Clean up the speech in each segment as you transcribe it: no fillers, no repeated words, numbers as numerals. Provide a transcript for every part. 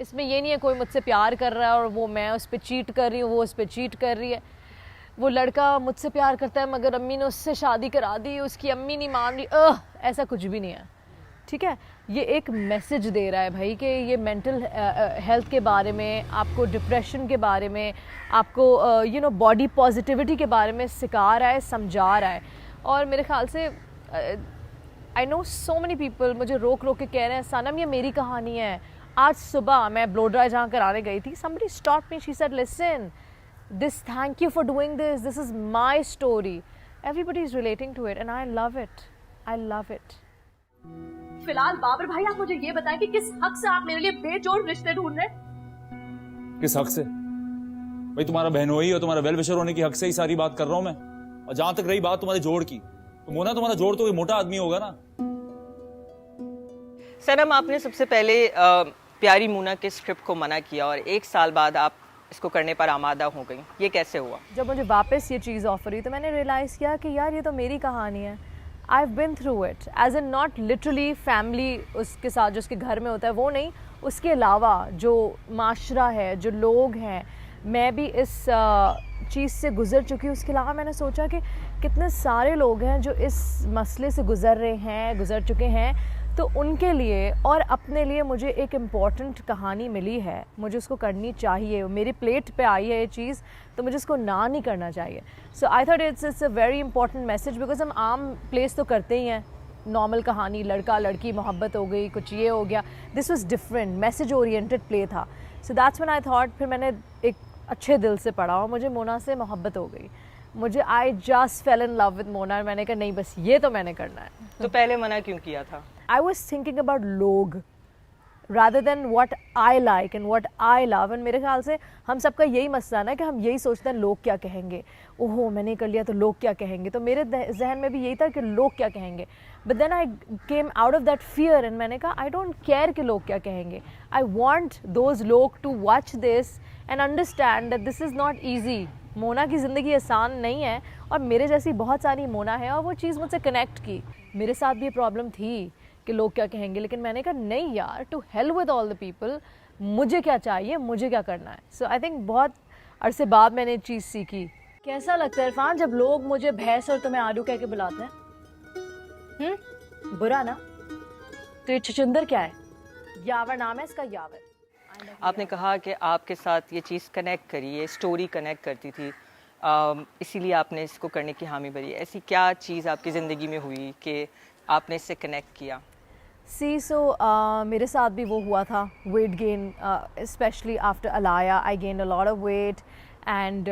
इसमें ये नहीं है कोई मुझसे प्यार कर रहा है और वो मैं उस पर चीट कर रही हूँ, वो उस पर चीट कर रही है। वो लड़का मुझसे प्यार करता है मगर अम्मी ने उससे शादी करा दी, उसकी अम्मी नहीं मान रही, ऐसा कुछ भी नहीं है। ठीक है, ये एक मैसेज दे रहा है भाई कि ये मेंटल हेल्थ के बारे में, आपको डिप्रेशन के बारे में, आपको बॉडी पॉजिटिविटी के बारे में सिखा रहा है, समझा रहा है। और मेरे ख्याल से आई नो सो मेनी पीपल मुझे रोक रोक के कह रहे हैं सनम ये मेरी कहानी है। आज सुबह मैं ब्लो ड्राई जहाँ कराने गई थी, somebody stopped me, she said listen, this thank you for doing this is my story, everybody is relating to it and I love it। फिलहाल बाबर भाई आप मुझे ये बताएं कि किस हक से आप मेरे लिए बेजोड़ रिश्ते ढूंढ रहे हैं? किस हक से? भाई तुम्हारा बहनोई और तुम्हारा वेल विशर होने की हक से ही सारी बात कर रहा हूं मैं। और जहां तक रही बात तुम्हारे जोड़ की, तो मोना तुम्हारा जोड़ तो कोई मोटा आदमी होगा ना। सनम, आपने सबसे पहले प्यारी मूना के स्क्रिप्ट को मना किया और 1 साल बाद आप इसको करने पर आमादा हो गई, ये कैसे हुआ? जब मुझे वापस ये चीज़ ऑफर हुई तो मैंने रियलाइज़ किया कि यार ये तो मेरी कहानी है। I've been through it, as in not literally family उसके साथ जो उसके घर में होता है वो नहीं, उसके अलावा जो माशरा है, जो लोग हैं, मैं भी इस चीज़ से गुज़र चुकी हूँ। उसके अलावा मैंने सोचा कि कितने सारे लोग हैं जो इस मसले से गुज़र चुके हैं, तो उनके लिए और अपने लिए मुझे एक इम्पॉर्टेंट कहानी मिली है, मुझे उसको करनी चाहिए। मेरी प्लेट पे आई है ये चीज़, तो मुझे उसको ना नहीं करना चाहिए। So I thought it's a very important message, because हम आम प्लेस तो करते ही हैं, नॉर्मल कहानी, लड़का लड़की मोहब्बत हो गई, कुछ ये हो गया। This was different, message oriented play था। So that's when I thought, फिर मैंने एक अच्छे दिल से पढ़ा और मुझे मोना से मोहब्बत हो गई। मुझे I just fail in love with Mona. मैंने कहा नहीं, बस ये तो मैंने करना है। तो पहले मना क्यों किया था? I was thinking about लोग rather than what I like and what I love। and मेरे ख्याल से हम सबका यही मसला है ना कि हम यही सोचते हैं लोग क्या कहेंगे, ओहो मैंने कर लिया तो लोग क्या कहेंगे। तो मेरे जहन में भी यही था कि लोग क्या कहेंगे। But then I came out of that fear and मैंने कहा आई डोंट केयर कि लोग क्या कहेंगे। आई वॉन्ट दोज लोग to watch this and understand that this is not easy. Mona की ज़िंदगी आसान नहीं है और मेरे जैसी बहुत सारी मोना है, और वो चीज़ मुझसे कनेक्ट की। मेरे साथ भी ये प्रॉब्लम थी कि लोग क्या कहेंगे, लेकिन मैंने कहा नहीं यार, to hell with all the people, मुझे क्या चाहिए, मुझे क्या करना है। सो आई थिंक बहुत अरसे बाद मैंने एक चीज़ सीखी। कैसा लगता है इरफान जब लोग मुझे भैंस और तुम्हें आलू कह के बुलाते हैं? बुरा ना? तो ये छुचुंदर क्या है? यावर नाम है इसका, यावर। आपने कहा कि आपके साथ ये चीज़ कनेक्ट करी, ये स्टोरी कनेक्ट करती थी, इसीलिए आपने इसको करने की हामी भरी। ऐसी क्या चीज़ आपकी ज़िंदगी में हुई कि आपने इससे कनेक्ट किया? मेरे साथ भी वो हुआ था, weight gain, especially after Alaya I gain a lot of weight and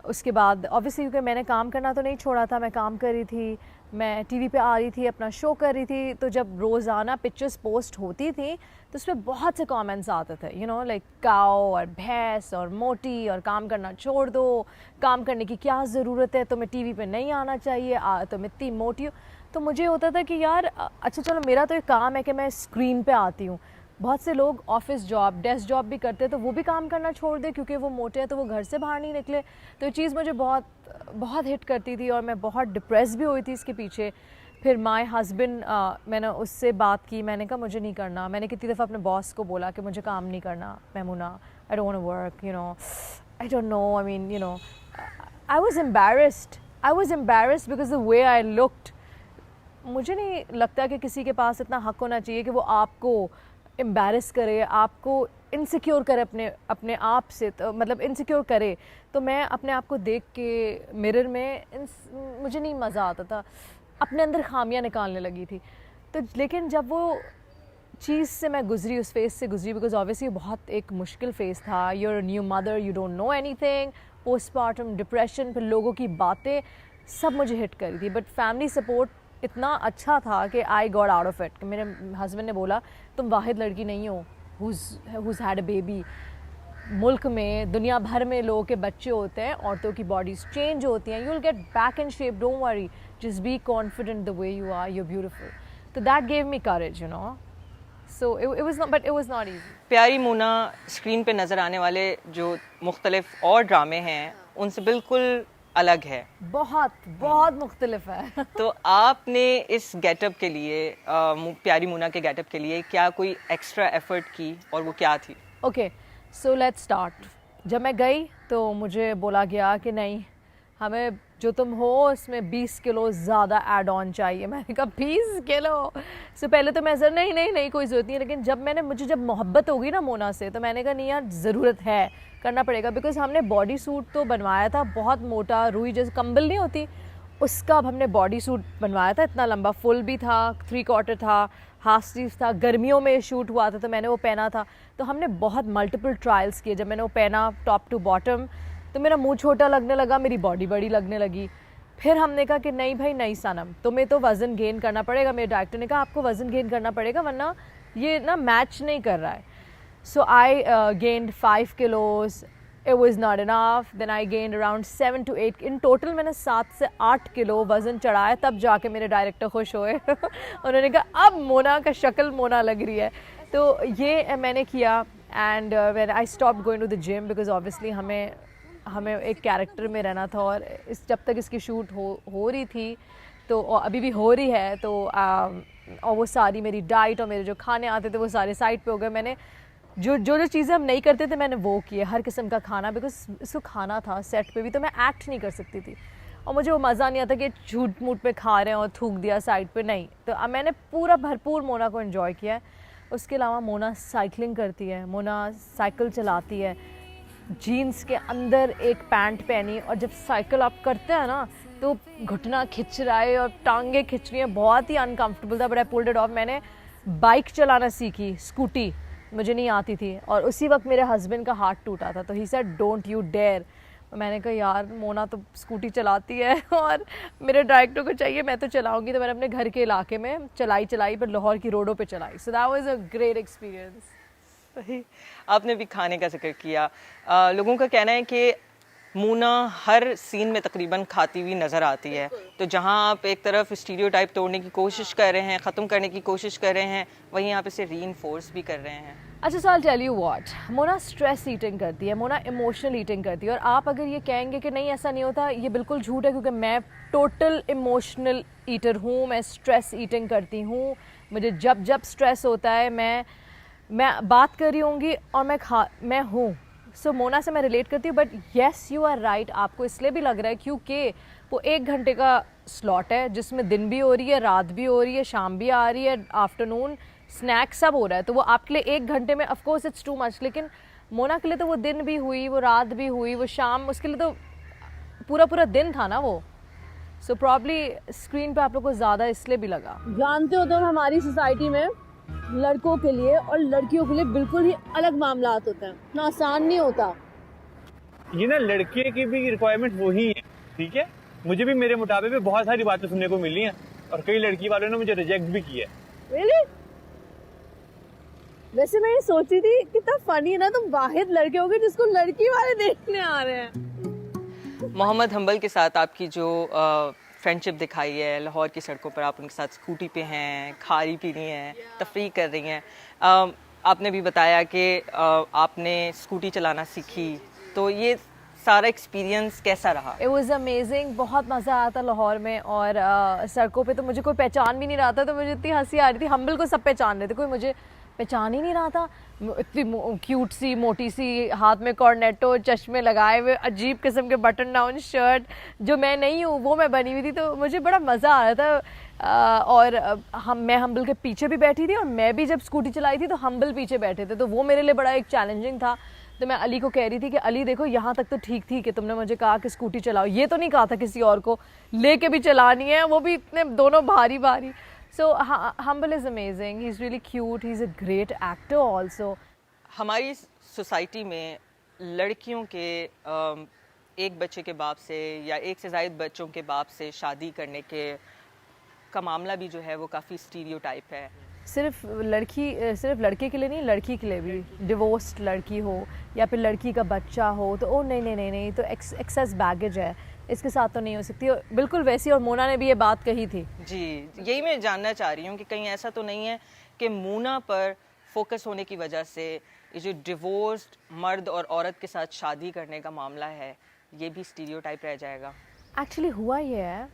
उसके बाद ऑब्वियसली क्योंकि मैंने काम करना तो नहीं छोड़ा था, मैं काम कर रही थी, मैं टीवी पे आ रही थी, अपना शो कर रही थी। तो जब रोज़ाना पिक्चर्स पोस्ट होती थी तो उस पर बहुत से कमेंट्स आते थे, लाइक काओ और भैंस और मोटी और काम करना छोड़ दो, काम करने की क्या ज़रूरत है, तुम्हें टीवी पे नहीं आना चाहिए, तुम इतनी मोटी हो। तो मुझे होता था कि यार अच्छा चलो, मेरा तो एक काम है कि मैं स्क्रीन पे आती हूँ। बहुत से लोग ऑफिस जॉब, डेस्क जॉब भी करते हैं, तो वो भी काम करना छोड़ दे क्योंकि वो मोटे हैं, तो वो घर से बाहर नहीं निकले। तो ये चीज़ मुझे बहुत बहुत हिट करती थी और मैं बहुत डिप्रेस भी हुई थी इसके पीछे। फिर माय हस्बैंड, मैंने उससे बात की, मैंने कहा मुझे नहीं करना। मैंने कितनी दफ़ा अपने बॉस को बोला कि मुझे काम नहीं करना Maimuna, I don't want to work, I don't know, I mean I was embarrassed because the way I looked. मुझे नहीं लगता कि किसी के पास इतना हक होना चाहिए कि वो आपको एम्बैरेस करे, आपको इनसिक्योर करे अपने आप से, तो मतलब इनसिक्योर करे। तो मैं अपने आप को देख के मिरर में मुझे नहीं मज़ा आता था, अपने अंदर खामियां निकालने लगी थी। तो लेकिन जब वो चीज़ से मैं गुजरी, उस फेज़ से गुजरी, बिकॉज ऑब्वियसली बहुत एक मुश्किल फेज़ था। You are a new mother, you don't know anything, postmortem depression, फिर लोगों की बातें सब मुझे हिट करी थी। बट फैमिली सपोर्ट इतना अच्छा था कि I got out of it. मेरे हस्बैंड ने बोला तुम वाहिद लड़की नहीं हो हुज़ हैड अ बेबी। मुल्क में, दुनिया भर में लोगों के बच्चे होते हैं, औरतों की बॉडीज़ चेंज होती हैं, you will get back in shape, don't worry, just be confident the way you are, you are beautiful. तो that gave me courage, so it was not easy. प्यारी मूना स्क्रीन पे नज़र आने वाले जो मुख्तलिफ और ड्रामे हैं उनसे बिल्कुल अलग है। बहुत बहुत मुख्तलिफ है। तो आपने इस गेटअप के लिए प्यारी मोना के गेटअप के लिए क्या कोई एक्स्ट्रा एफर्ट की और वो क्या थी? Okay, so let's start. जब मैं गई तो मुझे बोला गया कि नहीं, हमें जो तुम हो इसमें 20 किलो ज़्यादा ऐड ऑन चाहिए। मैंने कहा 20 किलो? सो पहले तो मैं सर नहीं नहीं नहीं कोई ज़रूरत नहीं है, लेकिन मुझे जब मोहब्बत होगी ना मोना से, तो मैंने कहा नहीं यार ज़रूरत है, करना पड़ेगा। बिकॉज हमने बॉडी सूट तो बनवाया था बहुत मोटा, रुई जैसे कंबल नहीं होती उसका, अब हमने बॉडी सूट बनवाया था, इतना लंबा, फुल भी था, 3/4 था, हाफ स्लीव था, गर्मियों में शूट हुआ था तो मैंने वो पहना था। तो हमने बहुत मल्टीपल ट्रायल्स किए। जब मैंने वो पहना टॉप टू बॉटम तो मेरा मुंह छोटा लगने लगा, मेरी बॉडी बड़ी लगने लगी। फिर हमने कहा कि नहीं भाई नहीं सनम, तुम्हें तो वज़न गेन करना पड़ेगा। मेरे डायरेक्टर ने कहा आपको वज़न गेन करना पड़ेगा वरना ये ना मैच नहीं कर रहा है। So I gained 5 kilos. It was not enough. Then I gained around 7 to 8. In total मैंने 7 से 8 किलो वज़न चढ़ाया, तब जाके मेरे डायरेक्टर खुश हुए। उन्होंने कहा अब मोना का शक्ल मोना लग रही है। तो ये मैंने किया। And when I stopped going to the gym because obviously हमें एक कैरेक्टर में रहना था, और जब तक इसकी शूट हो रही थी तो अभी भी हो रही है, तो और वो सारी मेरी डाइट और मेरे जो खाने आते थे वो सारे साइड पे हो गए। मैंने जो चीज़ें हम नहीं करते थे मैंने वो किए, हर किस्म का खाना, बिकॉज इसको खाना था सेट पे भी, तो मैं एक्ट नहीं कर सकती थी और मुझे वो मज़ा नहीं आता कि झूठ मूठ पे खा रहे हैं और थूक दिया साइड पे, नहीं। तो अब मैंने पूरा भरपूर मोना को एंजॉय किया है। उसके अलावा मोना साइकिलिंग करती है, मोना साइकिल चलाती है, जीन्स के अंदर एक पैंट पहनी, और जब साइकिल आप करते हैं ना तो घुटना खिंच रहा है और टांगे खिंच रही हैं, बहुत ही अनकम्फर्टेबल था, but I pulled it of. मैंने बाइक चलाना सीखी, स्कूटी मुझे नहीं आती थी, और उसी वक्त मेरे हस्बैंड का हाथ टूटा था, तो he said don't you dare. मैंने कहा यार मोना तो स्कूटी चलाती है और मेरे डायरेक्टर को चाहिए मैं तो चलाऊंगी, तो मैंने अपने घर के इलाके में चलाई पर लाहौर की रोडों पे चलाई। So that was a great experience. आपने भी खाने का जिक्र किया। लोगों का कहना है कि मोना हर सीन में तकरीबन खाती हुई नज़र आती है, तो जहां आप एक तरफ स्टीरियोटाइप तोड़ने की कोशिश कर रहे हैं, ख़त्म करने की कोशिश कर रहे हैं, वहीं आप इसे रीइंफोर्स भी कर रहे हैं। अच्छा, so I tell you what, Mona stress eating करती है, मोना इमोशनल ईटिंग करती है। और आप अगर ये कहेंगे कि नहीं ऐसा नहीं होता, ये बिल्कुल झूठ है, क्योंकि मैं टोटल इमोशनल ईटर हूँ, मैं स्ट्रेस ईटिंग करती हूँ। मुझे जब जब स्ट्रेस होता है मैं बात कर रही होंगी और मैं हूँ। सो मोना से मैं रिलेट करती हूँ, but yes you are right, आपको इसलिए भी लग रहा है क्योंकि वो 1 घंटे का स्लॉट है जिसमें दिन भी हो रही है, रात भी हो रही है, शाम भी आ रही है, आफ्टरनून स्नैक सब हो रहा है, तो वो आपके लिए 1 घंटे में of course it's too much, लेकिन मोना के लिए तो वो दिन भी हुई, वो रात भी हुई, वो शाम, उसके लिए तो पूरा दिन था ना वो। सो प्रॉब्ली स्क्रीन पे आप लोग को ज़्यादा इसलिए भी लगा। जानते हो तो हमारी सोसाइटी में लड़कों के लिए और लड़कियों के लिए बिल्कुल ही अलग मामलात होते हैं, इतना आसान नहीं होता। ये ना लड़के की भी रिक्वायरमेंट वही है, ठीक है। मुझे भी मेरे मुताबिक भी बहुत सारी बातें सुनने को मिली हैं और कई लड़की वालों ने मुझे रिजेक्ट भी किया है। Really? वैसे मैं ये सोची थी कितना फनी है ना, तुम वाहिद लड़के होगे जिसको लड़की वाले देखने आ रहे हैं। मोहम्मद हम्बल के साथ आपकी जो फ्रेंडशिप दिखाई है, लाहौर की सड़कों पर आप उनके साथ स्कूटी पे हैं, खारी पी रही हैं, तफरीह कर रही हैं, आपने भी बताया कि आपने स्कूटी चलाना सीखी, तो ये सारा एक्सपीरियंस कैसा रहा? इट वॉज अमेजिंग, बहुत मज़ा आया था लाहौर में, और सड़कों पे तो मुझे कोई पहचान भी नहीं रहा था, तो मुझे इतनी हंसी आ रही थी। हम्बल को सब पहचान रहे थे, कोई मुझे पहचान ही नहीं रहा था। इतनी क्यूट सी मोटी सी, हाथ में कॉर्नेटो, चश्मे लगाए हुए, अजीब किस्म के बटन डाउन शर्ट, जो मैं नहीं हूँ वो मैं बनी हुई थी, तो मुझे बड़ा मज़ा आ रहा था। और मैं हम्बल के पीछे भी बैठी थी, और मैं भी जब स्कूटी चलाई थी तो हम्बल पीछे बैठे थे, तो वो मेरे लिए बड़ा एक चैलेंजिंग था। तो मैं अली को कह रही थी कि अली देखो यहाँ तक तो ठीक थी कि तुमने मुझे कहा कि स्कूटी चलाओ, ये तो नहीं कहा था किसी और को लेके भी चलानी है, वो भी इतने दोनों भारी भारी। So humble is amazing, he is really cute, he is a great actor also. हमारी सोसाइटी में लड़कियों के एक बच्चे के बाप से या एक से ज़ायद बच्चों के बाप से शादी करने का मामला भी जो है वो काफ़ी स्टीरियोटाइप है। सिर्फ लड़के के लिए नहीं, लड़की के लिए भी, डिवोर्स्ड लड़की हो या फिर लड़की का बच्चा हो तो ओ नहीं तो एक्सेस बैगेज है, इसके साथ तो नहीं हो सकती, बिल्कुल वैसी। और मोना ने भी ये बात कही थी। जी, यही मैं जानना चाह रही हूँ कि कहीं ऐसा तो नहीं है कि मोना पर फोकस होने की वजह से ये जो डिवोर्स्ड मर्द और औरत के साथ शादी करने का मामला है ये भी स्टीरियोटाइप रह जाएगा? एक्चुअली हुआ ये है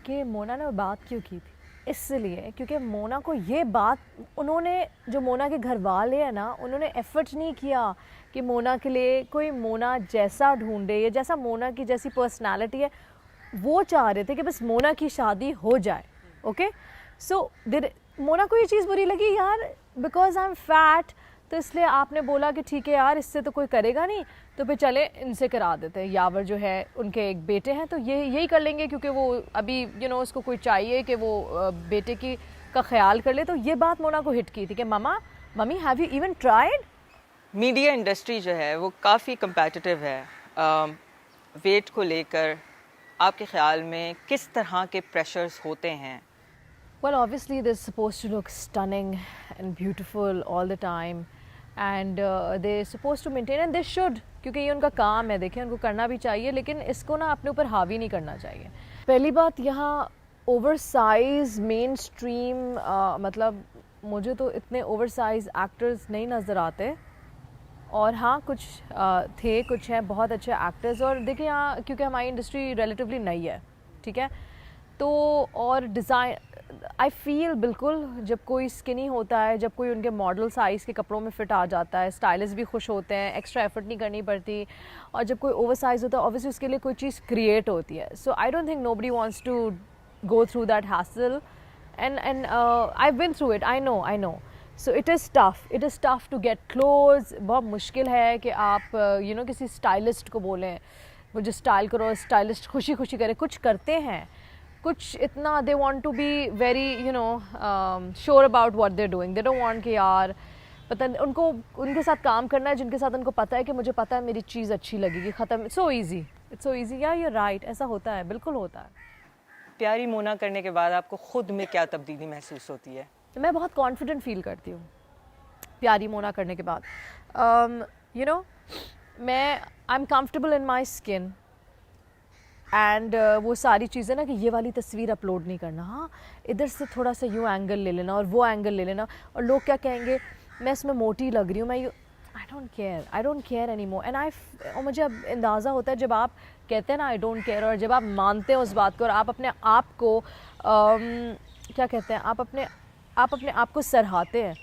कि मोना ने वो बात क्यों की थी, इसलिए क्योंकि मोना को ये बात, उन्होंने जो मोना के घर वाले हैं ना, उन्होंने एफर्ट नहीं किया कि मोना के लिए कोई मोना जैसा ढूंढे या जैसा मोना की जैसी पर्सनालिटी है, वो चाह रहे थे कि बस मोना की शादी हो जाए। ओके, सो मोना को ये चीज़ बुरी लगी यार, बिकॉज आई एम फैट, तो इसलिए आपने बोला कि ठीक है यार, इससे तो कोई करेगा नहीं, तो फिर चले इनसे करा देते हैं। यावर जो है उनके एक बेटे हैं, तो यही कर लेंगे, क्योंकि वो अभी उसको कोई चाहिए कि वो बेटे की का ख्याल कर ले। तो ये बात मोना को हिट की थी कि mummy have you even tried. Media industry जो है वो काफ़ी कम्पेटिटिव है। वेट को लेकर आपके ख्याल में किस तरह के प्रेशर्स होते हैं? Well, obviously they're supposed to look stunning and beautiful all the time, and they're supposed to maintain, and they should, क्योंकि ये उनका काम है, देखिए उनको करना भी चाहिए, लेकिन इसको ना अपने ऊपर हावी नहीं करना चाहिए। पहली बात, यहाँ ओवर साइज मेन स्ट्रीम, मतलब मुझे तो इतने ओवर साइज एक्टर्स नहीं नज़र आते, और हाँ कुछ थे, कुछ हैं बहुत अच्छे एक्टर्स। और देखिए यहाँ क्योंकि हमारी इंडस्ट्री रिलेटिवली नई है, ठीक है, तो और डिज़ाइन आई फील बिल्कुल जब कोई स्किनी होता है, जब कोई उनके मॉडल साइज़ के कपड़ों में फ़िट आ जाता है, स्टाइलिस्ट भी खुश होते हैं, एक्स्ट्रा एफर्ट नहीं करनी पड़ती, और जब कोई ओवर साइज़ होता है ऑब्वियसली उसके लिए कोई चीज़ क्रिएट होती है। So I don't think nobody wants to go through that hassle, and I been through it, I know. So it is tough to get close. बहुत मुश्किल है कि आप किसी स्टाइलिस्ट को बोलें मुझे स्टाइल करो, स्टाइलिस्ट खुशी खुशी करे, कुछ करते हैं, कुछ इतना they want to be very sure about what they doing, they don't want कि यार पता नहीं, उनको उनके साथ काम करना है जिनके साथ उनको पता है कि मुझे पता है मेरी चीज़ अच्छी लगेगी, ख़त्म। So easy, it's so easy. या यू राइट, ऐसा होता है, बिल्कुल होता है। प्यारी मोना करने के बाद आपको खुद में क्या तब्दीली महसूस होती है? मैं बहुत कॉन्फिडेंट फील करती हूँ प्यारी मोना करने के बाद। मैं I am comfortable in my skin, and वो सारी चीज़ें ना कि ये वाली तस्वीर अपलोड नहीं करना, हाँ इधर से थोड़ा सा यूँ एंगल ले लेना और वो एंगल ले लेना, और लोग क्या कहेंगे मैं इसमें मोटी लग रही हूँ, मैं आई don't care any more. And और मुझे अब अंदाज़ा होता है जब आप कहते हैं ना आई डोंट केयर, और जब आप मानते हैं उस बात को और आप अपने आप को क्या कहते हैं, आप अपने आप को सराहते हैं,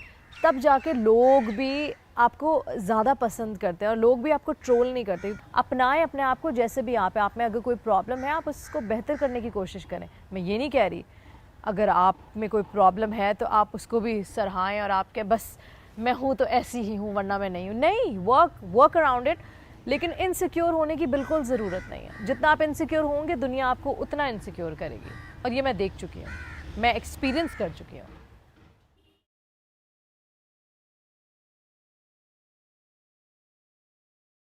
तब जाके लोग भी आपको ज़्यादा पसंद करते हैं और लोग भी आपको ट्रोल नहीं करते। अपनाएं अपने आप को जैसे भी आप में अगर कोई प्रॉब्लम है आप उसको बेहतर करने की कोशिश करें। मैं ये नहीं कह रही अगर आप में कोई प्रॉब्लम है तो आप उसको भी सराहें और आप के बस मैं हूँ तो ऐसी ही हूँ वरना मैं नहीं हूँ, नहीं, वर्क अराउंड इट। लेकिन इनसिक्योर होने की बिल्कुल ज़रूरत नहीं है। जितना आप इनसिक्योर होंगे दुनिया आपको उतना इनसिक्योर करेगी, और ये मैं देख चुकी हूँ, मैं एक्सपीरियंस कर चुकी हूँ।